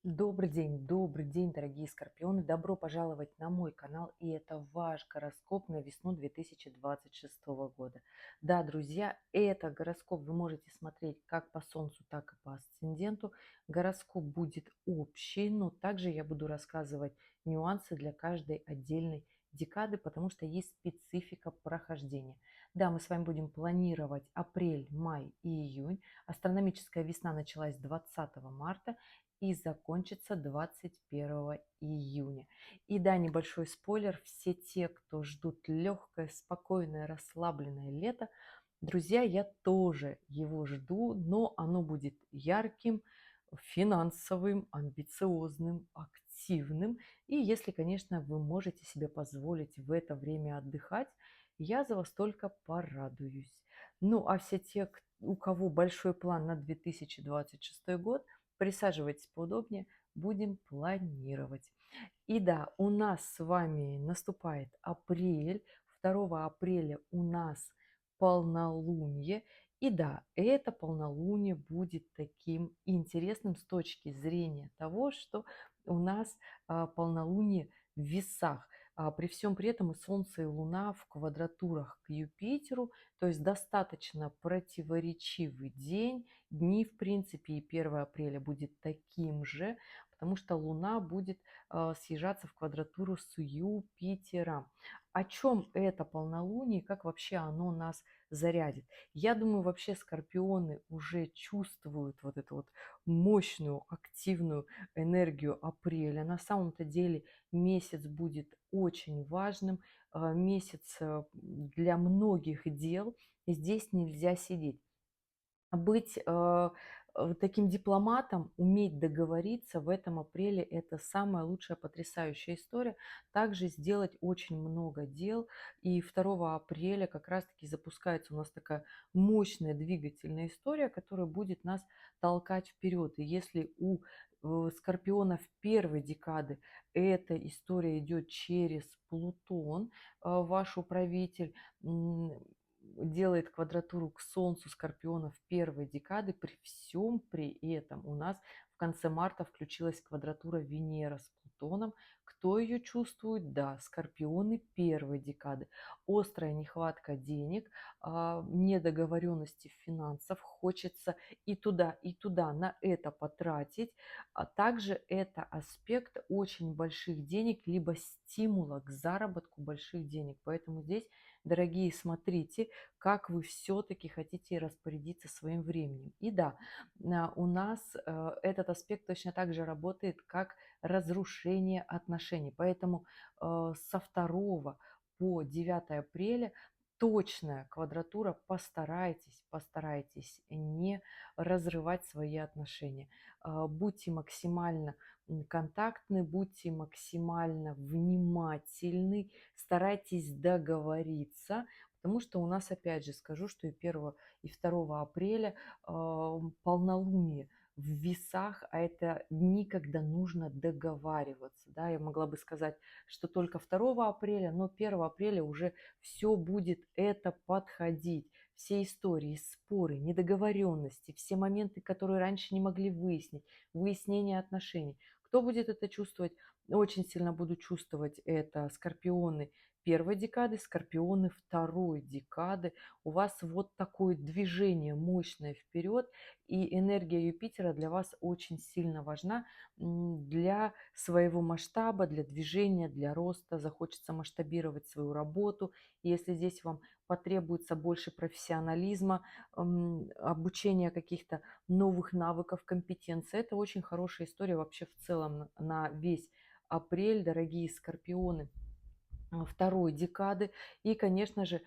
Добрый день, дорогие скорпионы! Добро пожаловать на мой канал, и это ваш гороскоп на весну 2026 года. Да, друзья, это гороскоп вы можете смотреть как по Солнцу, так и по асценденту. Гороскоп будет общий, но также я буду рассказывать нюансы для каждой отдельной декады, потому что есть специфика прохождения. Да, мы с вами будем планировать апрель, май и июнь. Астрономическая весна началась 20 марта и закончится 21 июня. И да, небольшой спойлер, все те, кто ждут легкое, спокойное, расслабленное лето, друзья, я тоже его жду, но оно будет ярким, финансовым, амбициозным, активным. И если, конечно, вы можете себе позволить в это время отдыхать, я за вас только порадуюсь. Ну, а все те, у кого большой план на 2026 год, присаживайтесь поудобнее, будем планировать. И да, у нас с вами наступает апрель. 2 апреля у нас полнолуние. И да, это полнолуние будет таким интересным с точки зрения того, что у нас полнолуние в весах. При всем при этом и Солнце, и Луна в квадратурах к Юпитеру, то есть достаточно противоречивый день. Дни, в принципе, и 1 апреля будет таким же, потому что Луна будет съезжаться в квадратуру с Юпитером. О чем это полнолуние, как вообще оно нас зарядит? Я думаю, вообще скорпионы уже чувствуют вот эту вот мощную, активную энергию апреля. На самом-то деле месяц будет очень важным, месяц для многих дел. Здесь нельзя сидеть. Быть таким дипломатом, уметь договориться в этом апреле – это самая лучшая, потрясающая история. Также сделать очень много дел. И 2 апреля как раз-таки запускается у нас такая мощная двигательная история, которая будет нас толкать вперед. И если у скорпионов первой декады эта история идет через Плутон, ваш управитель, делает квадратуру к Солнцу скорпионов первой декады, при всем при этом у нас в конце марта включилась квадратура Венера с Плутоном. Кто ее чувствует? Да, скорпионы первой декады. Острая нехватка денег, недоговоренности в финансах, хочется и туда на это потратить. А также это аспект очень больших денег, либо стимула к заработку больших денег. Поэтому здесь, дорогие, смотрите, как вы все-таки хотите распорядиться своим временем. И да, у нас этот аспект точно так же работает, как разрушение отношений. Поэтому со 2 по 9 апреля точная квадратура, постарайтесь не разрывать свои отношения. Будьте максимально контактны, будьте максимально внимательны, старайтесь договориться. Потому что у нас, опять же, скажу, что и 1 и 2 апреля полнолуние в весах, а это дни, когда нужно договариваться. Да? Я могла бы сказать, что только 2 апреля, но 1 апреля уже все будет это подходить. Все истории, споры, недоговоренности, все моменты, которые раньше не могли выяснить, выяснение отношений. Кто будет это чувствовать? Очень сильно буду чувствовать это скорпионы первой декады, скорпионы второй декады. У вас вот такое движение мощное вперед, и энергия Юпитера для вас очень сильно важна для своего масштаба, для движения, для роста. Захочется масштабировать свою работу. И если здесь вам потребуется больше профессионализма, обучения каких-то новых навыков, компетенций, это очень хорошая история вообще в целом на весь апрель, дорогие скорпионы второй декады и, конечно же,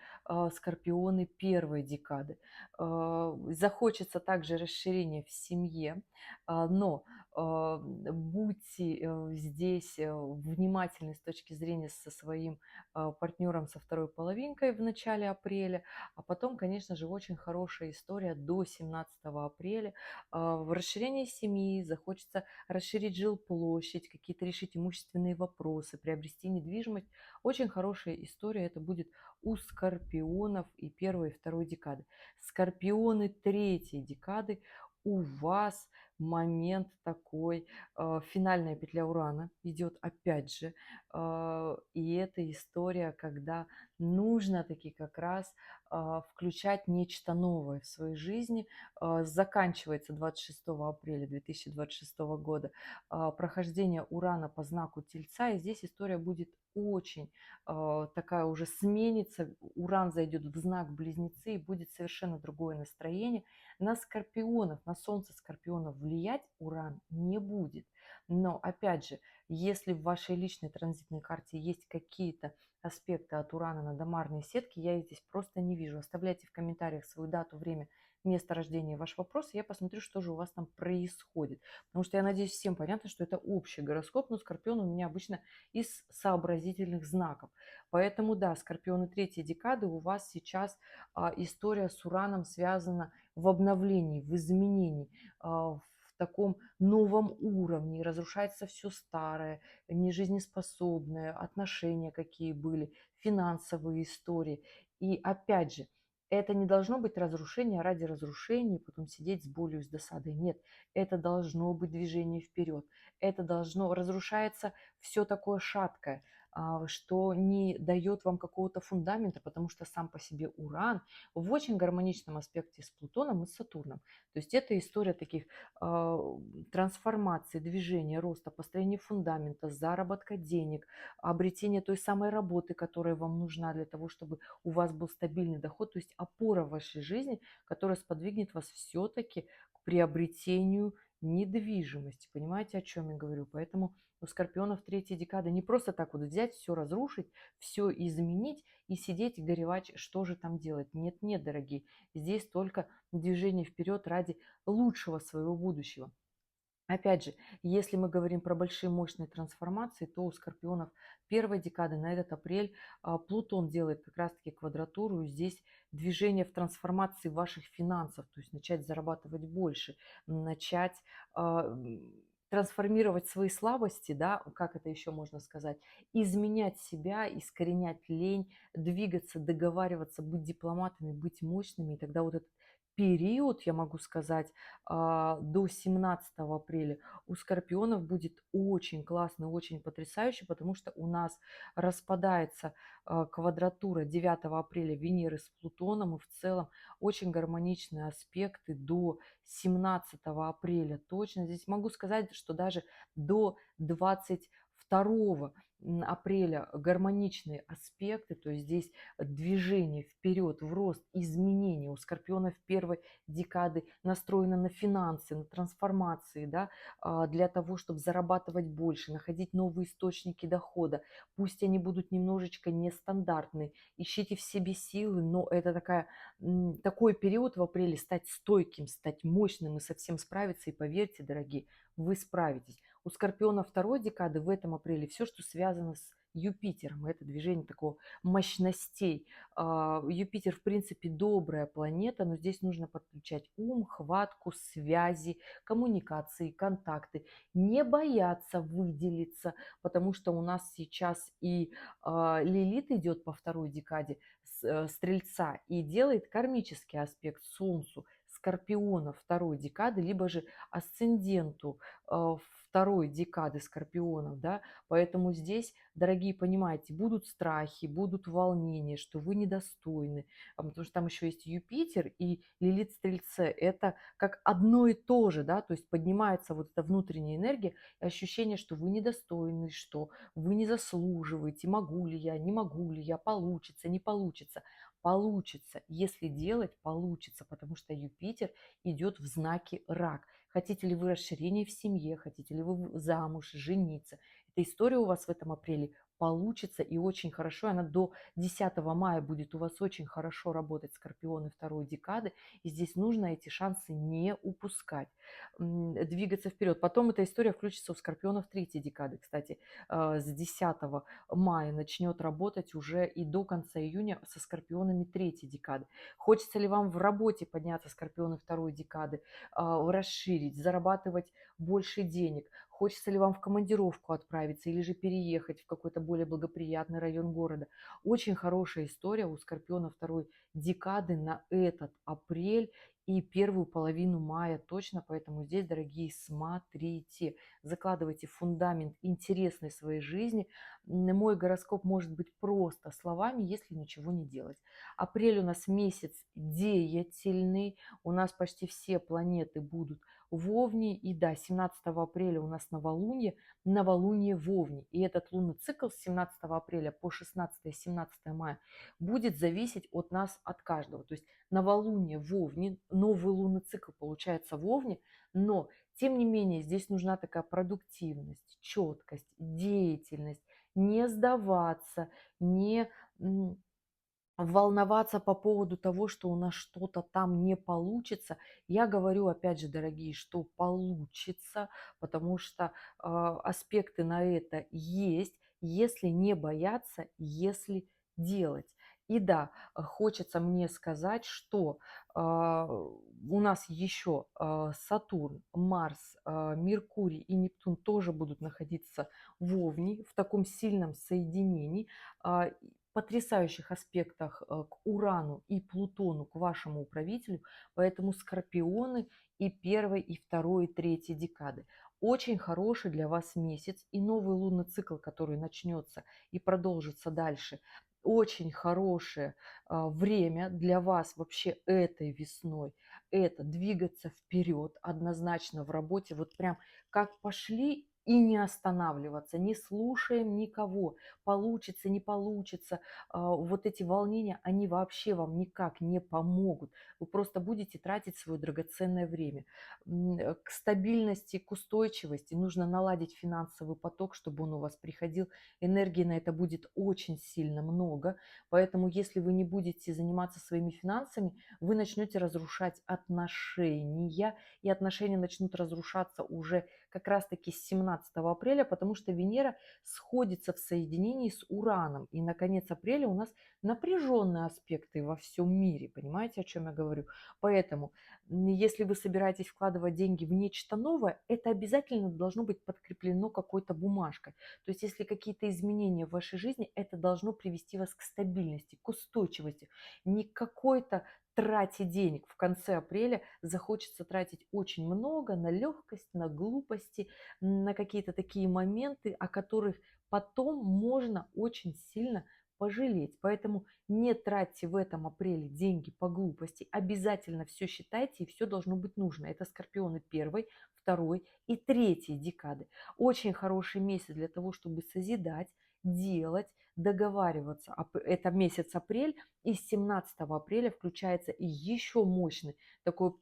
скорпионы первой декады. Захочется также расширение в семье, но будьте здесь внимательны с точки зрения со своим партнером, со второй половинкой в начале апреля, а потом, конечно же, очень хорошая история до 17 апреля. В расширении семьи захочется расширить жилплощадь, какие-то решить имущественные вопросы, приобрести недвижимость. Очень хорошая история это будет у скорпионов и 1 и 2 декады. Скорпионы третьей декады, у вас момент такой, финальная петля Урана идет опять же, и это история, когда нужно таки как раз включать нечто новое в своей жизни. Заканчивается 26 апреля 2026 года прохождение Урана по знаку Тельца, и здесь история будет очень такая уже сменится, Уран зайдет в знак Близнецы, и будет совершенно другое настроение. На скорпионов, на Солнце скорпионов влиять Уран не будет. Но опять же, если в вашей личной транзитной карте есть какие-то аспекты от Урана на домарные сетки, я их здесь просто не вижу. Оставляйте в комментариях свою дату, время, место рождения, ваш вопрос, и я посмотрю, что же у вас там происходит. Потому что я надеюсь, всем понятно, что это общий гороскоп, но Скорпион у меня обычно из сообразительных знаков. Поэтому да, Скорпионы третьей декады, у вас сейчас история с Ураном связана в обновлении, в изменении, в таком новом уровне, разрушается все старое, нежизнеспособное, отношения какие были, финансовые истории. И опять же, это не должно быть разрушение ради разрушения, и потом сидеть с болью, с досадой. Нет, это должно быть движение вперед. Это должно, разрушается все такое шаткое, что не дает вам какого-то фундамента, потому что сам по себе Уран в очень гармоничном аспекте с Плутоном и с Сатурном. То есть это история таких а, трансформации, движения, роста, построения фундамента, заработка денег, обретения той самой работы, которая вам нужна для того, чтобы у вас был стабильный доход, то есть опора в вашей жизни, которая сподвигнет вас все-таки к приобретению недвижимости. Понимаете, о чем я говорю? Поэтому у скорпионов третьей декады не просто так вот взять, все разрушить, все изменить и сидеть и горевать, что же там делать. Нет, нет, дорогие, здесь только движение вперед ради лучшего своего будущего. Опять же, если мы говорим про большие мощные трансформации, то у скорпионов первой декады на этот апрель Плутон делает как раз-таки квадратуру. И здесь движение в трансформации ваших финансов, то есть начать зарабатывать больше, начать трансформировать свои слабости, да, как это еще можно сказать, изменять себя, искоренять лень, двигаться, договариваться, быть дипломатами, быть мощными. И тогда вот этот период, я могу сказать, до 17 апреля у скорпионов будет очень классно, очень потрясающе, потому что у нас распадается квадратура 9 апреля Венеры с Плутоном, и в целом очень гармоничные аспекты до 17 апреля. Точно здесь могу сказать, что даже до 22 апреля гармоничные аспекты, то есть здесь движение вперед, в рост, изменения. У скорпионов первой декады настроено на финансы, на трансформации, да, для того, чтобы зарабатывать больше, находить новые источники дохода. Пусть они будут немножечко нестандартные. Ищите в себе силы, но это такой период в апреле стать стойким, стать мощным и совсем справиться. И поверьте, дорогие, вы справитесь. У скорпиона второй декады в этом апреле все, что связано с Юпитером, это движение такого мощностей. Юпитер, в принципе, добрая планета, но здесь нужно подключать ум, хватку, связи, коммуникации, контакты. Не бояться выделиться, потому что у нас сейчас и Лилит идет по второй декаде Стрельца и делает кармический аспект Солнцу, Скорпиона второй декады, либо же асценденту второй декады Скорпионов, да, поэтому здесь, дорогие, понимаете, будут страхи, будут волнения, что вы недостойны, потому что там еще есть Юпитер и Лилит Стрельце, это как одно и то же, да, то есть поднимается вот эта внутренняя энергия, и ощущение, что вы недостойны, что вы не заслуживаете, могу ли я, не могу ли я, получится, не получится. Получится, если делать, получится, потому что Юпитер идет в знаке рак. Хотите ли вы расширения в семье, хотите ли вы замуж, жениться. Эта история у вас в этом апреле получится и очень хорошо. Она до 10 мая будет у вас очень хорошо работать, скорпионы второй декады. И здесь нужно эти шансы не упускать, двигаться вперед. Потом эта история включится у скорпионов третьей декады. Кстати, с 10 мая начнет работать уже и до конца июня со скорпионами третьей декады. Хочется ли вам в работе подняться, скорпионы второй декады, расширить, зарабатывать больше денег, хочется ли вам в командировку отправиться или же переехать в какой-то более благоприятный район города. Очень хорошая история у Скорпиона второй декады на этот апрель и первую половину мая точно, поэтому здесь, дорогие, смотрите, закладывайте фундамент интересной своей жизни. Мой гороскоп может быть просто словами, если ничего не делать. Апрель у нас месяц деятельный, у нас почти все планеты будут в Овне, и да, 17 апреля у нас новолуние в Овне, и этот лунный цикл с 17 апреля по 16-17 мая будет зависеть от нас, от каждого. То есть новолуние в Овне, новый лунный цикл получается в Овне, но тем не менее здесь нужна такая продуктивность, четкость, деятельность, не сдаваться, не волноваться по поводу того, что у нас что-то там не получится. Я говорю, опять же, дорогие, что получится, потому что аспекты на это есть, если не бояться, если делать. И да, хочется мне сказать, что у нас еще Сатурн, Марс, Меркурий и Нептун тоже будут находиться в Овне в таком сильном соединении. Потрясающих аспектах к Урану и Плутону, к вашему управителю, поэтому Скорпионы и первой, и второй, и третьей декады. Очень хороший для вас месяц и новый лунный цикл, который начнется и продолжится дальше. Очень хорошее время для вас вообще этой весной. Это двигаться вперед однозначно в работе. Вот прям как пошли и не останавливаться, не слушаем никого, получится, не получится, вот эти волнения, они вообще вам никак не помогут. Вы просто будете тратить свое драгоценное время. К стабильности, к устойчивости нужно наладить финансовый поток, чтобы он у вас приходил. Энергии на это будет очень сильно много. Поэтому если вы не будете заниматься своими финансами, вы начнете разрушать отношения. И отношения начнут разрушаться уже как раз-таки с 17 апреля, потому что Венера сходится в соединении с Ураном. И на конец апреля у нас напряженные аспекты во всем мире. Понимаете, о чем я говорю? Поэтому, если вы собираетесь вкладывать деньги в нечто новое, это обязательно должно быть подкреплено какой-то бумажкой. То есть, если какие-то изменения в вашей жизни, это должно привести вас к стабильности, к устойчивости. Не к какой-то трате денег. В конце апреля захочется тратить очень много на легкость, на глупости, на какие-то такие моменты, о которых потом можно очень сильно пожалеть. Поэтому не тратьте в этом апреле деньги по глупости. Обязательно все считайте, и все должно быть нужно. Это Скорпионы первой, второй и третьей декады. Очень хороший месяц для того, чтобы созидать, делать, договариваться. Это месяц апрель, и с 17 апреля включается и еще мощный такой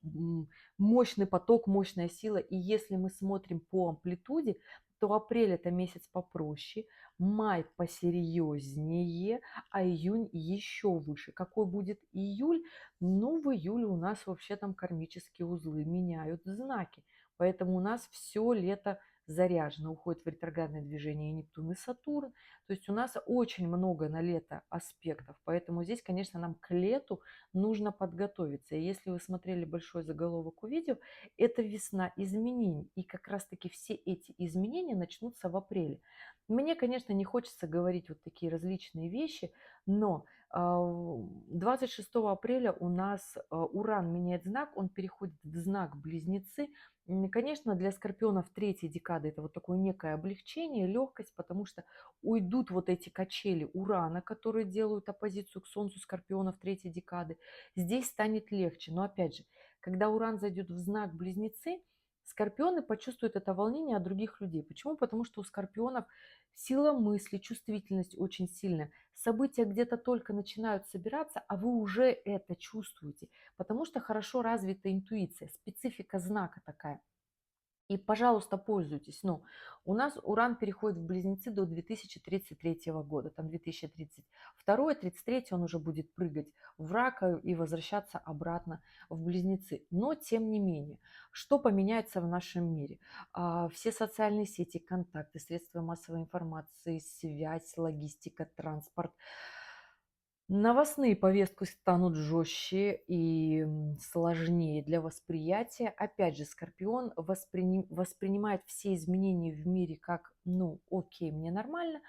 мощный поток, мощная сила. И если мы смотрим по амплитуде, то апрель это месяц попроще, май посерьезнее, а июнь еще выше. Какой будет июль? Ну, в июле у нас вообще там кармические узлы меняют знаки. Поэтому у нас все лето заряжено. Уходит в ретроградное движение Нептун и Сатурн. То есть у нас очень много на лето аспектов. Поэтому здесь, конечно, нам к лету нужно подготовиться. И если вы смотрели большой заголовок у видео, это весна изменений. И как раз-таки все эти изменения начнутся в апреле. Мне, конечно, не хочется говорить вот такие различные вещи, но 26 апреля у нас Уран меняет знак, он переходит в знак Близнецы. Конечно, для скорпионов третьей декады это вот такое некое облегчение, легкость, потому что уйдут вот эти качели Урана, которые делают оппозицию к Солнцу скорпионов третьей декады. Здесь станет легче. Но опять же, когда Уран зайдет в знак Близнецы, скорпионы почувствуют это волнение от других людей. Почему? Потому что у скорпионов сила мысли, чувствительность очень сильная. События где-то только начинают собираться, а вы уже это чувствуете, потому что хорошо развита интуиция, специфика знака такая. И, пожалуйста, пользуйтесь. Но у нас Уран переходит в Близнецы до 2033 года. Там 2032-33 он уже будет прыгать в Рака и возвращаться обратно в Близнецы. Но, тем не менее, что поменяется в нашем мире? Все социальные сети, контакты, средства массовой информации, связь, логистика, транспорт, Новостные повестки станут жестче и сложнее для восприятия. Опять же, Скорпион воспринимает все изменения в мире как, ну, окей, мне нормально.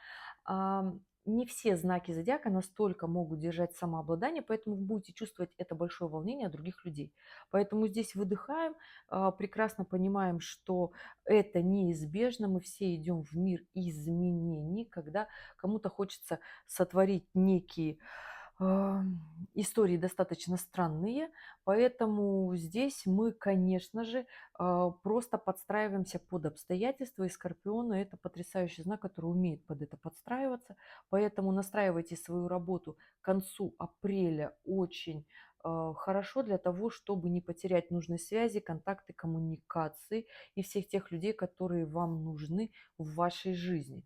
Не все знаки зодиака настолько могут держать самообладание, поэтому вы будете чувствовать это большое волнение от других людей. Поэтому здесь выдыхаем, прекрасно понимаем, что это неизбежно, мы все идем в мир изменений, когда кому-то хочется сотворить некие а, истории достаточно странные, поэтому здесь мы, конечно же, просто подстраиваемся под обстоятельства, и Скорпионы – это потрясающий знак, который умеет под это подстраиваться, поэтому настраивайте свою работу к концу апреля очень хорошо для того, чтобы не потерять нужной связи, контакты, коммуникации и всех тех людей, которые вам нужны в вашей жизни.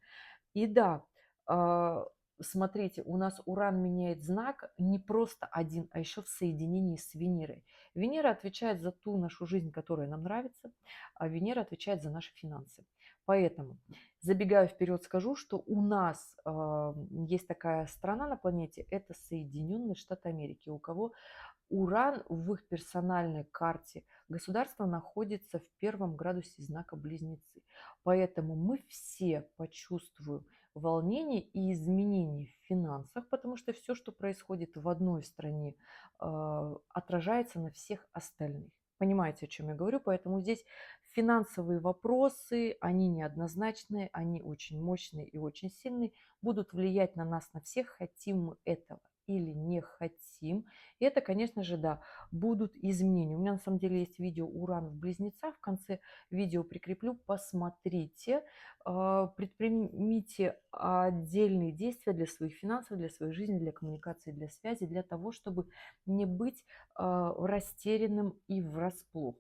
И да, а, смотрите, у нас Уран меняет знак не просто один, а еще в соединении с Венерой. Венера отвечает за ту нашу жизнь, которая нам нравится, а Венера отвечает за наши финансы. Поэтому, забегая вперед, скажу, что у нас есть такая страна на планете, это Соединенные Штаты Америки, у кого Уран в их персональной карте государства находится в первом градусе знака Близнецы. Поэтому мы все почувствуем волнение и изменения в финансах, потому что все, что происходит в одной стране, отражается на всех остальных. Понимаете, о чем я говорю? Поэтому здесь финансовые вопросы, они неоднозначные, они очень мощные и очень сильные, будут влиять на нас, на всех, хотим мы этого или не хотим. И это, конечно же, да, будут изменения. У меня на самом деле есть видео «Уран в Близнецах». В конце видео прикреплю, посмотрите, предпримите отдельные действия для своих финансов, для своей жизни, для коммуникации, для связи, для того, чтобы не быть растерянным и врасплох.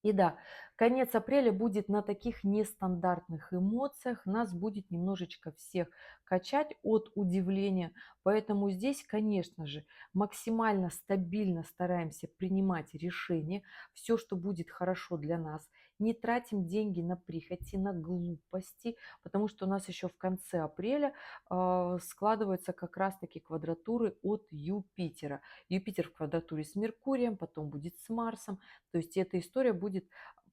И да, конец апреля будет на таких нестандартных эмоциях, нас будет немножечко всех качать от удивления, поэтому здесь, конечно же, максимально стабильно стараемся принимать решения, все, что будет хорошо для нас, не тратим деньги на прихоти, на глупости, потому что у нас еще в конце апреля складываются как раз-таки квадратуры от Юпитера. Юпитер в квадратуре с Меркурием, потом будет с Марсом, то есть эта история будет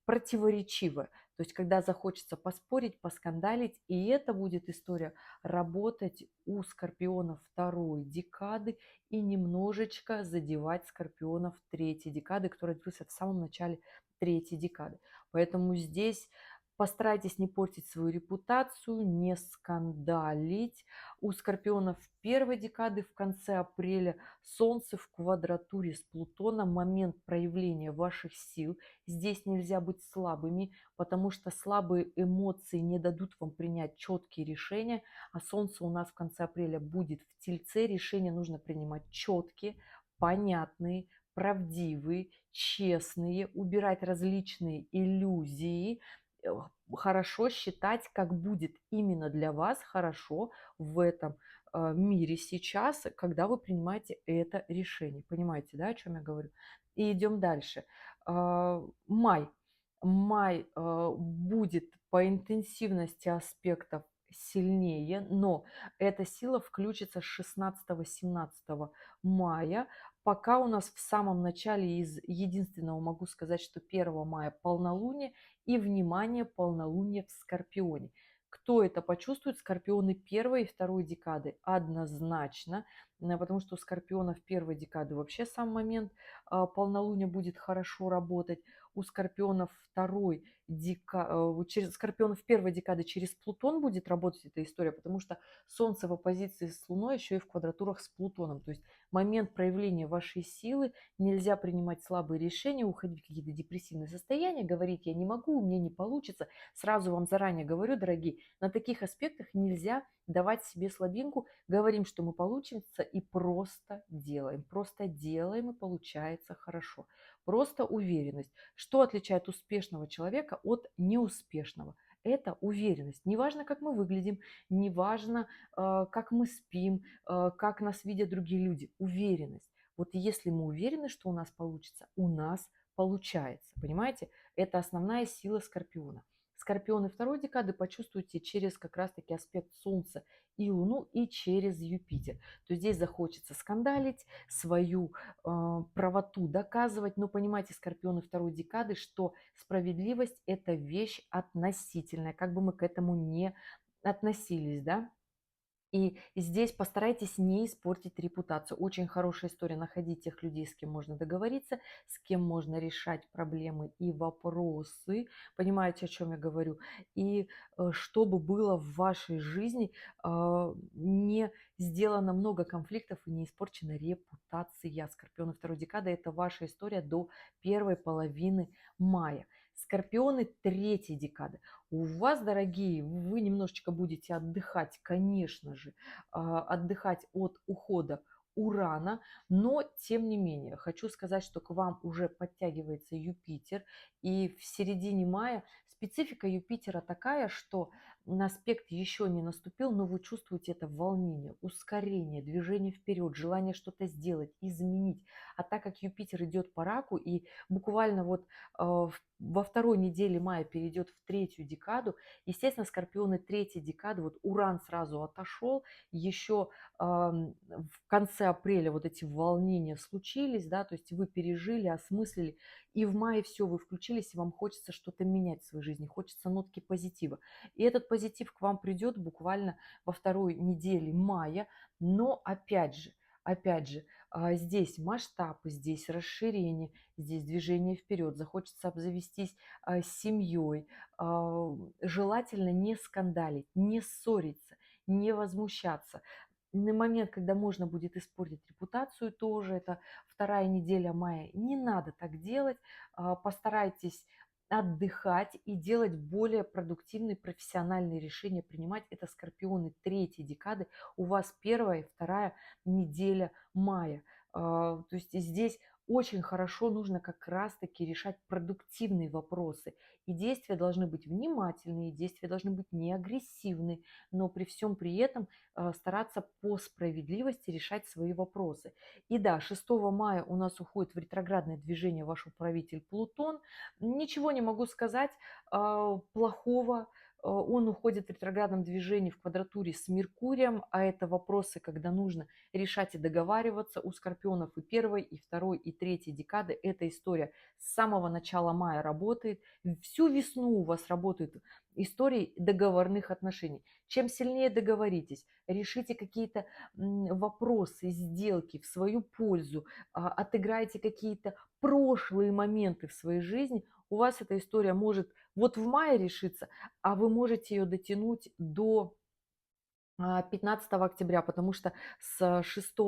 противоречивая. То есть когда захочется поспорить, поскандалить, и это будет история работать у скорпионов второй декады и немножечко задевать скорпионов третьей декады, которые родился в самом начале третьей декады. Поэтому здесь постарайтесь не портить свою репутацию, не скандалить. У скорпионов первой декады в конце апреля Солнце в квадратуре с Плутоном, момент проявления ваших сил. Здесь нельзя быть слабыми, потому что слабые эмоции не дадут вам принять четкие решения, а Солнце у нас в конце апреля будет в Тельце. Решения нужно принимать четкие, понятные, правдивые, честные, убирать различные иллюзии, э, хорошо считать, как будет именно для вас хорошо в этом мире сейчас, когда вы принимаете это решение. Понимаете, да, о чем я говорю? И идем дальше. Май. Май будет по интенсивности аспектов сильнее, но эта сила включится с 16-17 мая. Пока у нас в самом начале из единственного могу сказать, что 1 мая полнолуние и, внимание, полнолуние в Скорпионе. Кто это почувствует? Скорпионы первой и второй декады. Однозначно, потому что у скорпионов первой декады вообще сам момент полнолуния будет хорошо работать. У скорпионов через скорпионов первой декады через Плутон будет работать эта история, потому что Солнце в оппозиции с Луной еще и в квадратурах с Плутоном. То есть момент проявления вашей силы, нельзя принимать слабые решения, уходить в какие-то депрессивные состояния, говорить «я не могу, у меня не получится». Сразу вам заранее говорю, дорогие, на таких аспектах нельзя давать себе слабинку, говорим, что мы получится и просто делаем и получается хорошо. Просто уверенность. Что отличает успешного человека от неуспешного? Это уверенность. Неважно, как мы выглядим, неважно, как мы спим, как нас видят другие люди. Уверенность. Вот если мы уверены, что у нас получится, у нас получается. Понимаете? Это основная сила Скорпиона. Скорпионы второй декады почувствуйте через как раз-таки аспект Солнца и Луну, и через Юпитер. То есть здесь захочется скандалить, свою правоту доказывать. Но понимайте, скорпионы второй декады, что справедливость – это вещь относительная, как бы мы к этому не относились, да. И здесь постарайтесь не испортить репутацию. Очень хорошая история находить тех людей, с кем можно договориться, с кем можно решать проблемы и вопросы. Понимаете, о чем я говорю? И чтобы было в вашей жизни не сделано много конфликтов и не испорчена репутация. Скорпионы второй декады – это ваша история до первой половины мая. Скорпионы третьей декады. У вас, дорогие, вы немножечко будете отдыхать, конечно же, отдыхать от ухода Урана, но тем не менее, хочу сказать, что к вам уже подтягивается Юпитер, и в середине мая специфика Юпитера такая, что аспект еще не наступил, но вы чувствуете это волнение, ускорение, движение вперед, желание что-то сделать, изменить. А так как Юпитер идет по раку и буквально вот во второй неделе мая перейдет в третью декаду. Естественно, скорпионы третьей декады, вот Уран сразу отошел, еще в конце апреля вот эти волнения случились, да, то есть вы пережили, осмыслили, и в мае все, вы включились, и вам хочется что-то менять в своей жизни, хочется нотки позитива. И этот позитив к вам придет буквально во второй неделе мая, но опять же, здесь масштаб, здесь расширение, здесь движение вперед, захочется обзавестись семьей, желательно не скандалить, не ссориться, не возмущаться. На момент, когда можно будет испортить репутацию, тоже это вторая неделя мая, не надо так делать, постарайтесь отдыхать и делать более продуктивные профессиональные решения, принимать. Это скорпионы третьей декады, у вас первая и вторая неделя мая. То есть здесь очень хорошо нужно как раз-таки решать продуктивные вопросы. И действия должны быть внимательные, действия должны быть не агрессивные, но при всем при этом стараться по сплотливости решать свои вопросы. И да, 6 мая у нас уходит в ретроградное движение ваш управитель Плутон. Ничего не могу сказать плохого. Он уходит в ретроградном движении в квадратуре с Меркурием, а это вопросы, когда нужно решать и договариваться. У скорпионов и первой, и второй, и третьей декады эта история с самого начала мая работает. Всю весну у вас работает истории договорных отношений. Чем сильнее договоритесь, решите какие-то вопросы, сделки в свою пользу, отыграйте какие-то прошлые моменты в своей жизни, у вас эта история может вот в мае решиться, а вы можете ее дотянуть до 15 октября, потому что с 6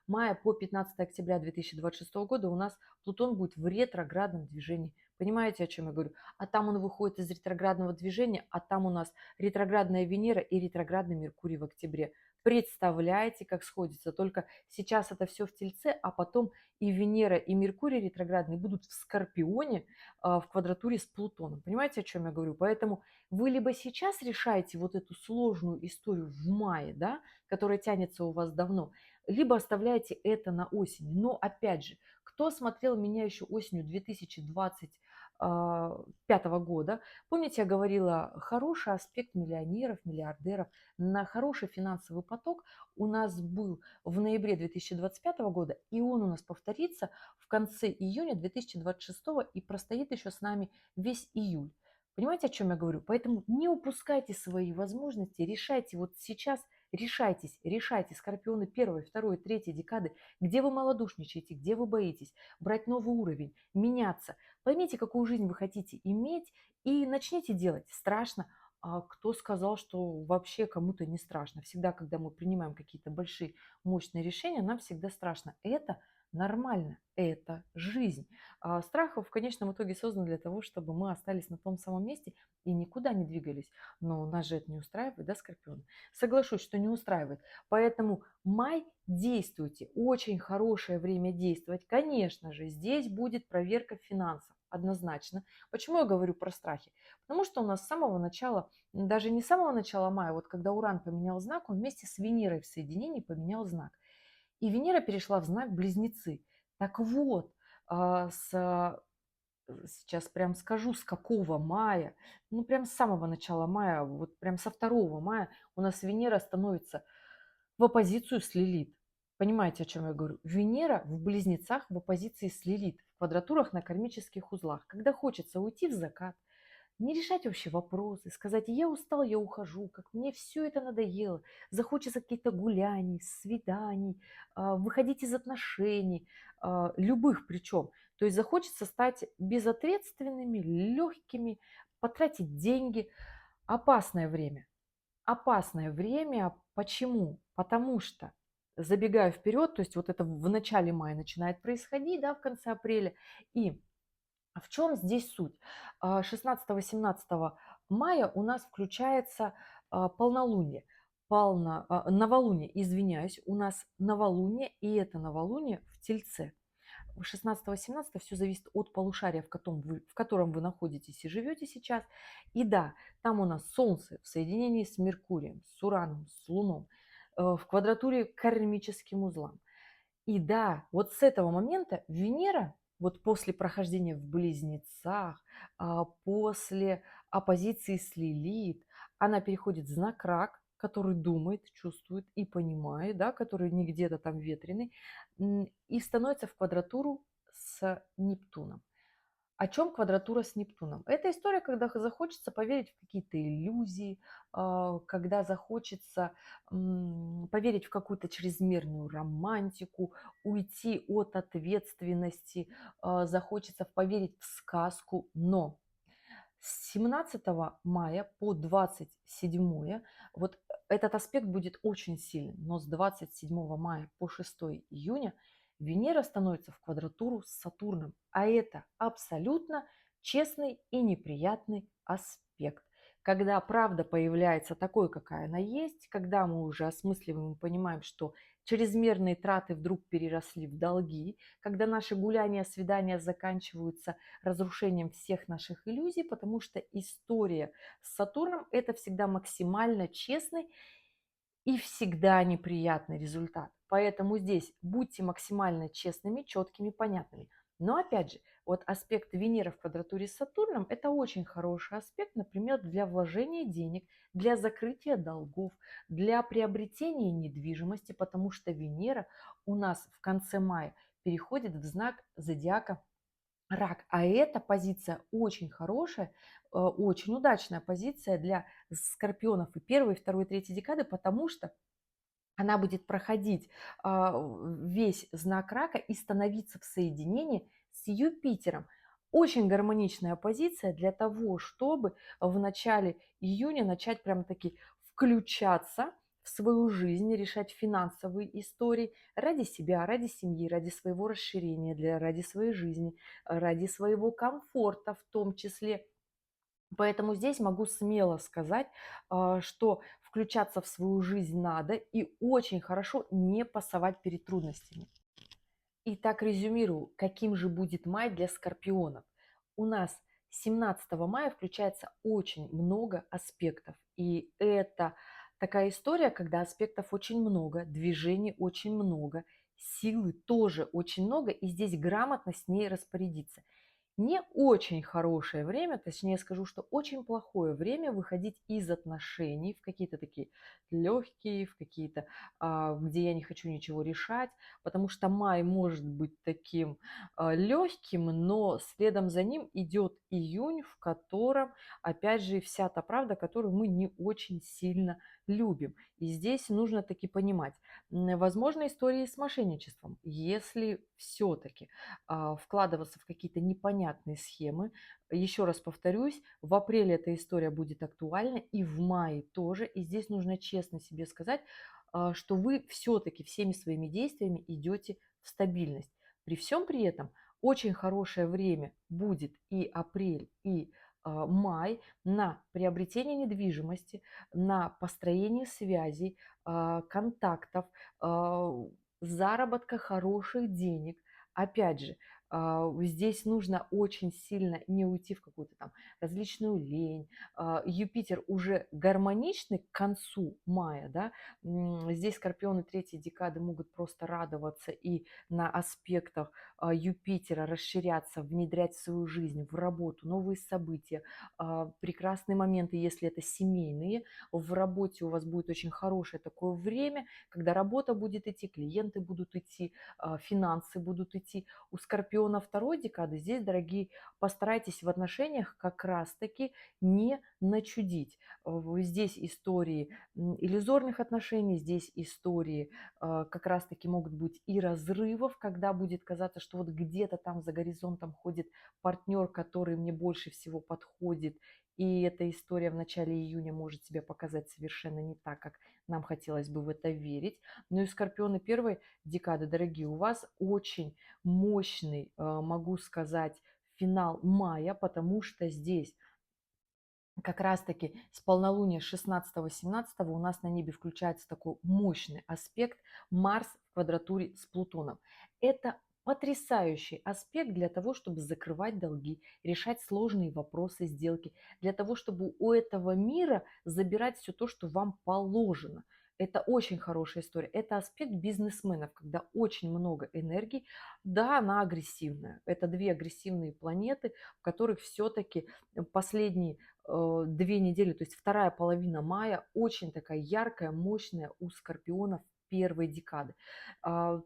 мая по 15 октября 2026 года у нас Плутон будет в ретроградном движении. Понимаете, о чем я говорю? А там он выходит из ретроградного движения, а там у нас ретроградная Венера и ретроградный Меркурий в октябре. Представляете, как сходится? Только сейчас это все в Тельце, а потом и Венера, и Меркурий ретроградный будут в Скорпионе в квадратуре с Плутоном. Понимаете, о чем я говорю? Поэтому вы либо сейчас решаете вот эту сложную историю в мае, да, которая тянется у вас давно, либо оставляете это на осень. Но опять же, кто смотрел меня еще осенью 2025 года, помните, я говорила, хороший аспект миллионеров, миллиардеров на хороший финансовый поток у нас был в ноябре 2025 года, и он у нас повторится в конце июня 2026 и простоит еще с нами весь июль. Понимаете, о чем я говорю? Поэтому не упускайте свои возможности, решайте вот сейчас, решайтесь, решайте, скорпионы первой, второй, третьей декады, где вы малодушничаете, где вы боитесь, брать новый уровень, меняться. Поймите, какую жизнь вы хотите иметь и начните делать. Страшно. А кто сказал, что вообще кому-то не страшно? Всегда, когда мы принимаем какие-то большие, мощные решения, нам всегда страшно. Это нормально, это жизнь. Страх в конечном итоге создан для того, чтобы мы остались на том самом месте и никуда не двигались. Но нас же это не устраивает, да, Скорпион? Соглашусь, что не устраивает. Поэтому май действуйте. Очень хорошее время действовать. Конечно же, здесь будет проверка финансов. Однозначно. Почему я говорю про страхи? Потому что у нас с самого начала, даже не с самого начала мая, вот когда Уран поменял знак, он вместе с Венерой в соединении поменял знак. И Венера перешла в знак Близнецы. Так вот, с сейчас прям скажу, с какого мая, ну прям с самого начала мая, вот прям со 2 мая у нас Венера становится в оппозицию с Лилит. Понимаете, о чем я говорю? Венера в близнецах в оппозиции с Лилит, в квадратурах на кармических узлах. Когда хочется уйти в закат, не решать вообще вопросы, сказать: я устал, я ухожу, как мне все это надоело, захочется каких-то гуляний, свиданий, выходить из отношений, любых причем. То есть захочется стать безответственными, легкими, потратить деньги. Опасное время. Опасное время. Почему? Потому что, забегая вперед, то есть вот это в начале мая начинает происходить, да, в конце апреля, и в чем здесь суть? 16-17 мая у нас включается полнолуние. Новолуние, извиняюсь, у нас новолуние, и это новолуние в Тельце. 16-17 все зависит от полушария, в котором вы находитесь и живете сейчас. И да, там у нас Солнце в соединении с Меркурием, с Ураном, с Луном, в квадратуре к кармическим узлам. И да, вот с этого момента Венера, вот после прохождения в Близнецах, после оппозиции с Лилит, она переходит в знак Рак, который думает, чувствует и понимает, да, который не где-то там ветреный, и становится в квадратуру с Нептуном. О чем квадратура с Нептуном? Это история, когда захочется поверить в какие-то иллюзии, когда захочется поверить в какую-то чрезмерную романтику, уйти от ответственности, захочется поверить в сказку. Но с 17 мая по 27 вот этот аспект будет очень сильным, но с 27 мая по 6 июня Венера становится в квадратуру с Сатурном, а это абсолютно честный и неприятный аспект. Когда правда появляется такой, какая она есть, когда мы уже осмысливаем и понимаем, что чрезмерные траты вдруг переросли в долги, когда наши гуляния, свидания заканчиваются разрушением всех наших иллюзий, потому что история с Сатурном – это всегда максимально честный и всегда неприятный результат. Поэтому здесь будьте максимально честными, четкими, понятными. Но опять же, вот аспект Венеры в квадратуре с Сатурном – это очень хороший аспект, например, для вложения денег, для закрытия долгов, для приобретения недвижимости, потому что Венера у нас в конце мая переходит в знак зодиака Рак. А эта позиция очень хорошая, очень удачная позиция для скорпионов и первой, и второй, и третьей декады, потому что она будет проходить весь знак Рака и становиться в соединении с Юпитером. Очень гармоничная позиция для того, чтобы в начале июня начать прям таки включаться в свою жизнь, решать финансовые истории ради себя, ради семьи, ради своего расширения, ради своей жизни, ради своего комфорта в том числе. Поэтому здесь могу смело сказать, что включаться в свою жизнь надо и очень хорошо не пасовать перед трудностями. Итак, резюмирую, каким же будет май для скорпионов. У нас 17 мая включается очень много аспектов. И это такая история, когда аспектов очень много, движений очень много, силы тоже очень много, и здесь грамотно с ней распорядиться. Не очень хорошее время, точнее скажу, что очень плохое время выходить из отношений в какие-то такие легкие, в какие-то, где я не хочу ничего решать, потому что май может быть таким легким, но следом за ним идет июнь, в котором, опять же, вся та правда, которую мы не очень сильно любим. И здесь нужно таки понимать, возможно, истории с мошенничеством, если все-таки вкладываться в какие-то непонятные схемы. Еще раз повторюсь, в апреле эта история будет актуальна и в мае тоже. И здесь нужно честно себе сказать, что вы все-таки всеми своими действиями идете в стабильность. При всем при этом очень хорошее время будет и апрель, и май на приобретение недвижимости, на построение связей, контактов, заработка хороших денег. Опять же, Здесь нужно очень сильно не уйти в какую-то там различную лень. Юпитер уже гармоничный к концу мая, да, здесь скорпионы третьей декады могут просто радоваться и на аспектах Юпитера расширяться, внедрять в свою жизнь, в работу, новые события, прекрасные моменты, если это семейные. В работе у вас будет очень хорошее такое время, когда работа будет идти, клиенты будут идти, финансы будут идти. У скорпиона второй декады здесь, дорогие, постарайтесь в отношениях как раз-таки не начудить. Здесь истории иллюзорных отношений, здесь истории как раз-таки могут быть и разрывов, когда будет казаться, что вот где-то там за горизонтом ходит партнер, который мне больше всего подходит, и эта история в начале июня может себя показать совершенно не так, как нам хотелось бы в это верить. Ну и скорпионы первой декады, дорогие, у вас очень мощный, могу сказать, финал мая, потому что здесь как раз-таки с полнолуния 16-17 у нас на небе включается такой мощный аспект Марс в квадратуре с Плутоном. Это потрясающий аспект для того, чтобы закрывать долги, решать сложные вопросы, сделки, для того, чтобы у этого мира забирать все то, что вам положено. Это очень хорошая история. Это аспект бизнесменов, когда очень много энергии. Да, она агрессивная. Это две агрессивные планеты, в которых все-таки последние 2 недели, то есть вторая половина мая очень такая яркая, мощная у скорпионов первой декады.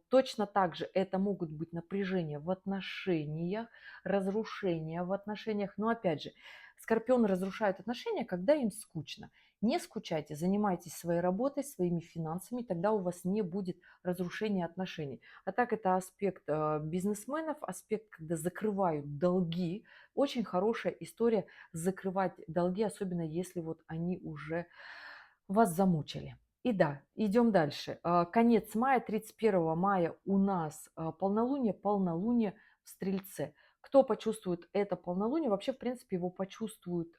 Точно так же это могут быть напряжения в отношениях, разрушения в отношениях. Но опять же, скорпионы разрушают отношения, когда им скучно. Не скучайте, занимайтесь своей работой, своими финансами, тогда у вас не будет разрушения отношений. А так это аспект бизнесменов, аспект, когда закрывают долги. Очень хорошая история закрывать долги, особенно если вот они уже вас замучили. И да, идем дальше. Конец мая, 31 мая у нас полнолуние в Стрельце. Кто почувствует это полнолуние, вообще, в принципе, его почувствуют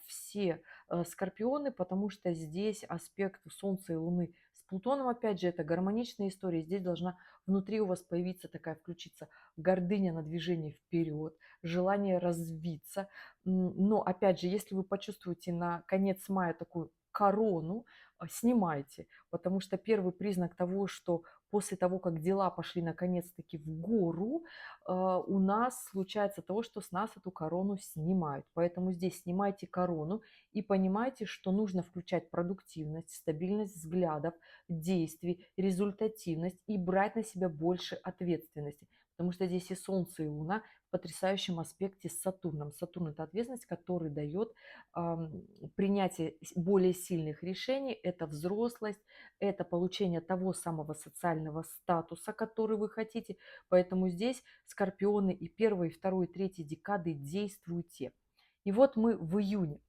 все скорпионы, потому что здесь аспект Солнца и Луны с Плутоном, опять же, это гармоничная история. Здесь должна внутри у вас появиться такая, включиться гордыня на движение вперед, желание развиться. Но, опять же, если вы почувствуете на конец мая такую корону, снимайте, потому что первый признак того, что после того, как дела пошли наконец-таки в гору, у нас случается то, что с нас эту корону снимают. Поэтому здесь снимайте корону и понимайте, что нужно включать продуктивность, стабильность взглядов, действий, результативность и брать на себя больше ответственности. Потому что здесь и Солнце, и Луна в потрясающем аспекте с Сатурном. Сатурн – это ответственность, который дает принятие более сильных решений, это взрослость, это получение того самого социального статуса, который вы хотите. Поэтому здесь скорпионы и первой, и второй, и третьей декады действуйте. И вот мы в июне.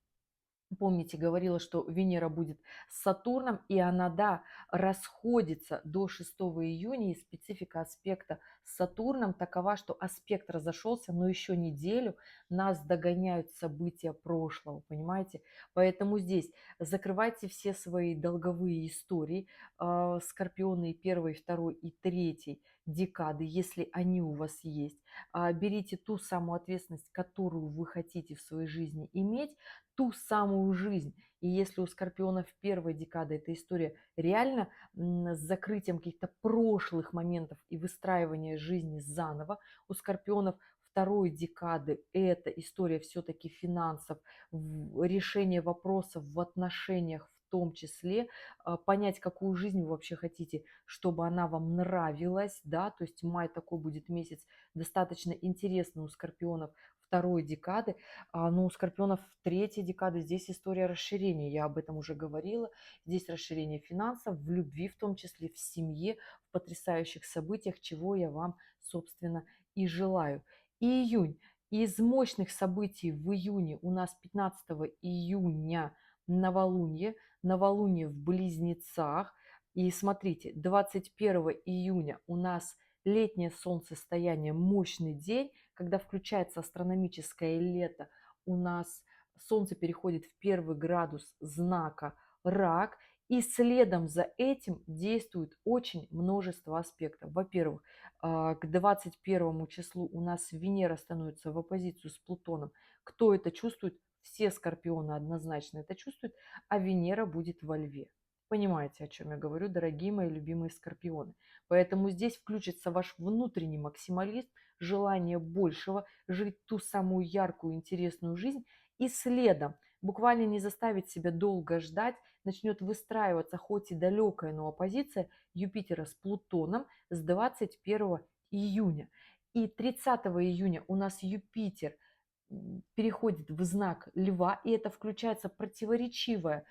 Помните, говорила, что Венера будет с Сатурном, и она, да, расходится до 6 июня, и специфика аспекта с Сатурном такова, что аспект разошелся, но еще неделю нас догоняют события прошлого, понимаете? Поэтому здесь закрывайте все свои долговые истории, скорпионы и первой, второй и третьей декады, если они у вас есть. Берите ту самую ответственность, которую вы хотите в своей жизни иметь, ту самую жизнь. И если у скорпионов первой декады эта история реально с закрытием каких-то прошлых моментов и выстраивания жизни заново, у скорпионов второй декады это история все-таки финансов, решение вопросов в отношениях в том числе, понять, какую жизнь вы вообще хотите, чтобы она вам нравилась, да, то есть май такой будет месяц достаточно интересный у скорпионов второй декады, но у скорпионов третьей декады здесь история расширения, я об этом уже говорила, здесь расширение финансов, в любви в том числе, в семье, в потрясающих событиях, чего я вам, собственно, и желаю. И июнь. Из мощных событий в июне у нас 15 июня новолуние в Близнецах. И смотрите, 21 июня у нас летнее солнцестояние, мощный день, когда включается астрономическое лето, у нас Солнце переходит в 1 градус знака Рак, И следом за этим действует очень множество аспектов. Во-первых, к 21 числу у нас Венера становится в оппозицию с Плутоном. Кто это чувствует? Все скорпионы однозначно это чувствуют, а Венера будет во Льве. Понимаете, о чем я говорю, дорогие мои любимые скорпионы. Поэтому здесь включится ваш внутренний максимализм, желание большего, жить ту самую яркую, интересную жизнь. И следом, буквально не заставить себя долго ждать, начнет выстраиваться хоть и далекая, но оппозиция Юпитера с Плутоном с 21 июня. И 30 июня у нас Юпитер переходит в знак Льва, и это включается противоречивая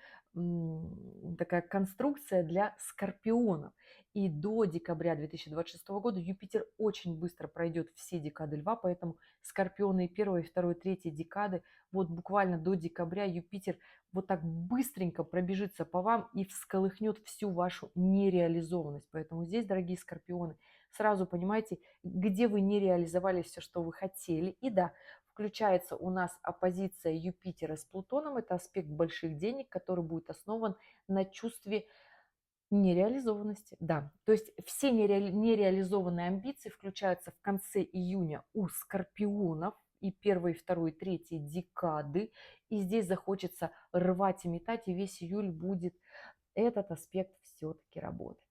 такая конструкция для скорпионов. И до декабря 2026 года Юпитер очень быстро пройдет все декады Льва, поэтому скорпионы и первой, и второй, и третьей декады, вот буквально до декабря Юпитер вот так быстренько пробежится по вам и всколыхнет всю вашу нереализованность. Поэтому здесь, дорогие скорпионы, сразу понимаете, где вы не реализовали все, что вы хотели. И да, включается у нас оппозиция Юпитера с Плутоном. Это аспект больших денег, который будет основан на чувстве нереализованности. Да, то есть все нереализованные амбиции включаются в конце июня у скорпионов и первой, второй, третьей декады. И здесь захочется рвать и метать, и весь июль будет этот аспект все-таки работать.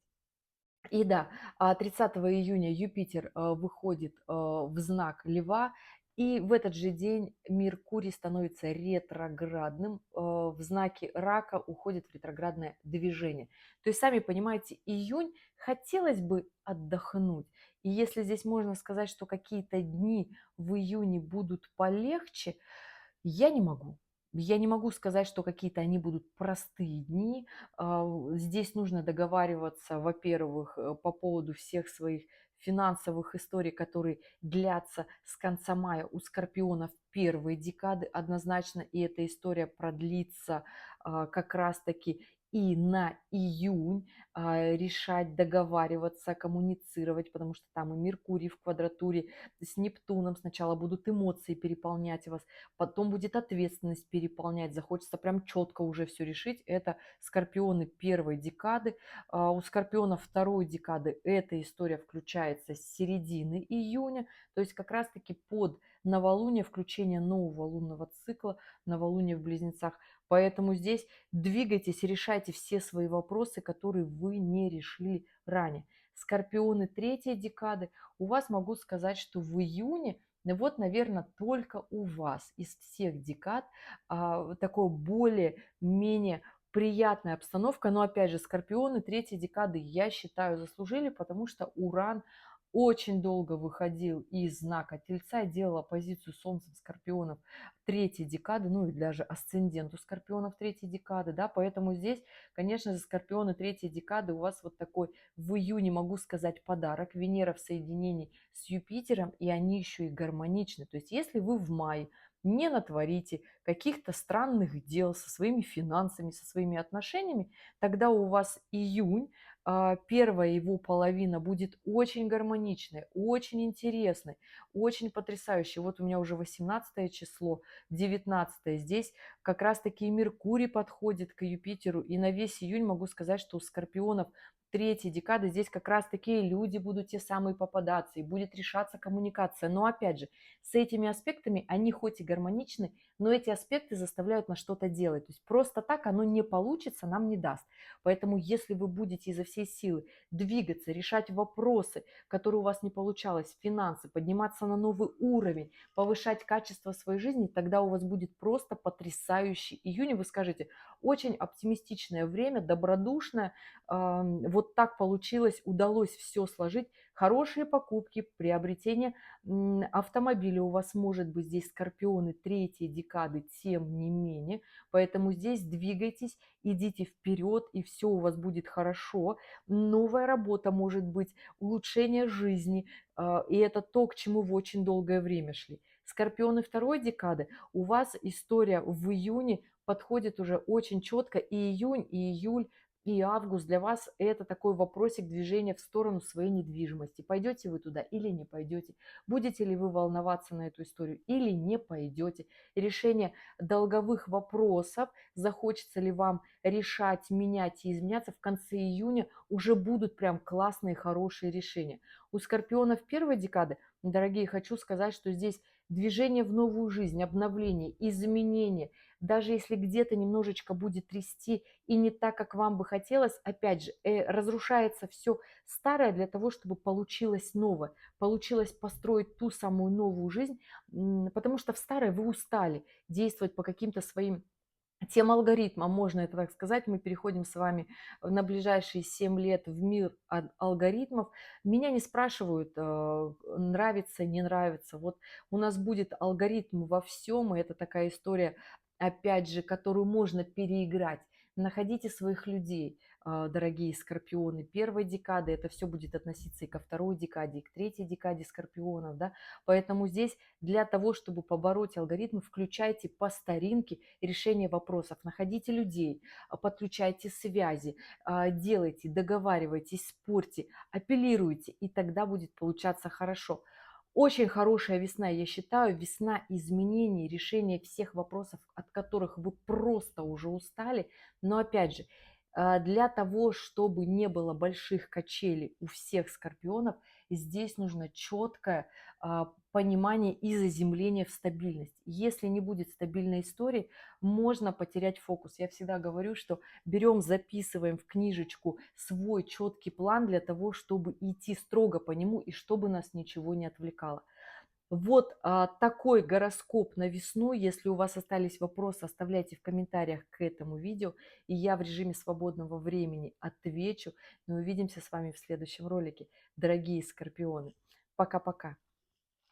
И да, 30 июня Юпитер выходит в знак Льва, и в этот же день Меркурий становится ретроградным, в знаке Рака уходит в ретроградное движение. То есть, сами понимаете, июнь хотелось бы отдохнуть. И если здесь можно сказать, что какие-то дни в июне будут полегче, я не могу. Я не могу сказать, что какие-то они будут простые дни. Здесь нужно договариваться, во-первых, по поводу всех своих финансовых историй, которые длятся с конца мая у скорпионов первой декады однозначно, и эта история продлится как раз-таки и на июнь, решать, договариваться, коммуницировать, потому что там и Меркурий в квадратуре с Нептуном, сначала будут эмоции переполнять вас, потом будет ответственность переполнять, захочется прям четко уже все решить. Это скорпионы первой декады. У скорпионов второй декады эта история включается с середины июня, то есть как раз-таки под новолуние, включение нового лунного цикла, новолуние в Близнецах. Поэтому здесь двигайтесь, решайте все свои вопросы, которые вы не решили ранее. Скорпионы третьей декады, у вас могу сказать, что в июне вот, наверное, только у вас из всех декад такое более-менее приятная обстановка. Но опять же, скорпионы третьей декады, я считаю, заслужили, потому что Уран очень долго выходил из знака Тельца, делал оппозицию Солнцем скорпионов третьей декады, ну и даже асценденту скорпионов третьей декады, да, поэтому здесь, конечно же, скорпионы третьей декады у вас вот такой в июне, могу сказать, подарок. Венера в соединении с Юпитером, и они еще и гармоничны. То есть если вы в мае не натворите каких-то странных дел со своими финансами, со своими отношениями, тогда у вас июнь, первая его половина будет очень гармоничной, очень интересной, очень потрясающей. Вот у меня уже 18 число, 19 здесь как раз-таки и Меркурий подходит к Юпитеру, и на весь июнь могу сказать, что у скорпионов третьей декады здесь как раз-таки люди будут те самые попадаться, и будет решаться коммуникация. Но опять же, с этими аспектами, они хоть и гармоничны, но эти аспекты заставляют нас что-то делать. То есть просто так оно не получится, нам не даст. Поэтому если вы будете изо всей силы двигаться, решать вопросы, которые у вас не получалось, финансы, подниматься на новый уровень, повышать качество своей жизни, тогда у вас будет просто потрясающий июнь. И вы скажете, очень оптимистичное время, добродушное, вот так получилось, удалось все сложить. Хорошие покупки, приобретение автомобиля у вас может быть здесь скорпионы третьей декады, тем не менее. Поэтому здесь двигайтесь, идите вперед, и все у вас будет хорошо. Новая работа может быть, улучшение жизни, и это то, к чему вы очень долгое время шли. Скорпионы второй декады, у вас история в июне подходит уже очень четко, и июнь, и июль и август для вас это такой вопросик движения в сторону своей недвижимости. Пойдете вы туда или не пойдете? Будете ли вы волноваться на эту историю или не пойдете? Решение долговых вопросов, захочется ли вам решать, менять и изменяться, в конце июня уже будут прям классные, хорошие решения. У скорпионов первой декады, дорогие, хочу сказать, что здесь движение в новую жизнь, обновление, изменение. Даже если где-то немножечко будет трясти и не так, как вам бы хотелось, опять же, разрушается все старое для того, чтобы получилось новое, получилось построить ту самую новую жизнь, потому что в старой вы устали действовать по каким-то своим тем алгоритмам, можно это так сказать. Мы переходим с вами на ближайшие 7 лет в мир алгоритмов. Меня не спрашивают, нравится, не нравится. Вот у нас будет алгоритм во всем, и это такая история, опять же, которую можно переиграть. Находите своих людей, дорогие скорпионы, первой декады, это все будет относиться и ко второй декаде, и к третьей декаде скорпионов, да, поэтому здесь для того, чтобы побороть алгоритмы, включайте по старинке решение вопросов, находите людей, подключайте связи, делайте, договаривайтесь, спорьте, апеллируйте, и тогда будет получаться хорошо. Очень хорошая весна, я считаю, весна изменений, решения всех вопросов, от которых вы просто уже устали. Но опять же, для того, чтобы не было больших качелей у всех скорпионов, здесь нужно четкое понимание и заземление в стабильность. Если не будет стабильной истории, можно потерять фокус. Я всегда говорю, что берем, записываем в книжечку свой четкий план для того, чтобы идти строго по нему и чтобы нас ничего не отвлекало. Вот такой гороскоп на весну. Если у вас остались вопросы, оставляйте в комментариях к этому видео, и я в режиме свободного времени отвечу. Мы увидимся с вами в следующем ролике, дорогие скорпионы. Пока-пока.